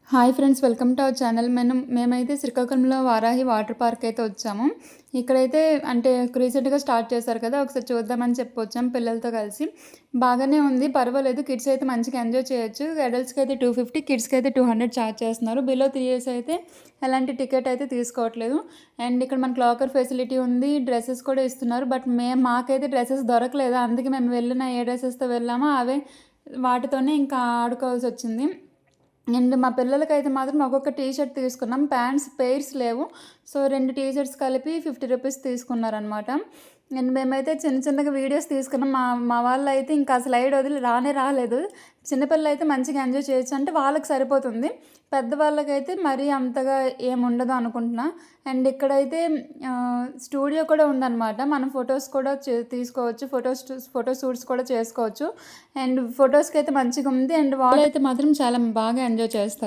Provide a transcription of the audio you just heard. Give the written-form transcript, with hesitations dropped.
Hi friends, welcome to our channel. మేమైతే శ్రీకాకుళంలో Varahi water park అయితే వచ్చాము. ఇక్కడైతే అంటే రీసెంట్‌గా స్టార్ట్ చేశారు కదా! ఒకసారి చూద్దామని చెప్పి వచ్చాము పిల్లలతో కలిసి. బాగానే ఉంది, పర్వాలేదు. కిడ్స్ అయితే మంచిగా ఎంజాయ్ చేయొచ్చు. అడల్ట్స్‌కి అయితే 250, కిడ్స్‌కి అయితే 200 ఛార్జ్ చేస్తున్నారు. బిలో 3 ఇయర్స్ అయితే ఎలాంటి టికెట్ అయితే తీసుకోవట్లేదు. అండ్ ఇక్కడ మనకు లాకర్ ఫెసిలిటీ ఉంది. డ్రెసెస్ కూడా ఇస్తున్నారు. బట్ మాకైతే డ్రెసెస్ దొరకలేదు. అందుకే మేము వెళ్ళిన ఏ డ్రెసెస్‌తో వెళ్ళామో అవే వాటితోనే ఇంకా ఆడుకోవాల్సొచ్చింది. అండ్ మా పిల్లలకైతే మాత్రం ఒక్కొక్క టీ షర్ట్ తీసుకున్నాం. ప్యాంట్స్ పెయిర్స్ లేవు. సో 2 టీ షర్ట్స్ కలిపి 50 రూపీస్ తీసుకున్నారనమాట. అండ్ మేమైతే చిన్న చిన్నగా వీడియోస్ తీసుకున్నాం. మా మా వాళ్ళైతే ఇంకా ఆ స్లైడ్ వదిలి రాలేదు. చిన్నపిల్లలైతే మంచిగా ఎంజాయ్ చేయొచ్చు, అంటే వాళ్ళకి సరిపోతుంది. పెద్దవాళ్ళకైతే మరీ అంతగా ఏముండదు అనుకుంటున్నా. అండ్ ఇక్కడైతే స్టూడియో కూడా ఉందన్నమాట. మనం ఫొటోస్ కూడా తీసుకోవచ్చు. ఫోటో షూట్స్ కూడా చేసుకోవచ్చు. అండ్ ఫొటోస్‌కి అయితే మంచిగా ఉంది. అండ్ వాళ్ళైతే మాత్రం చాలా బాగా ఎంజాయ్ చేస్తారు.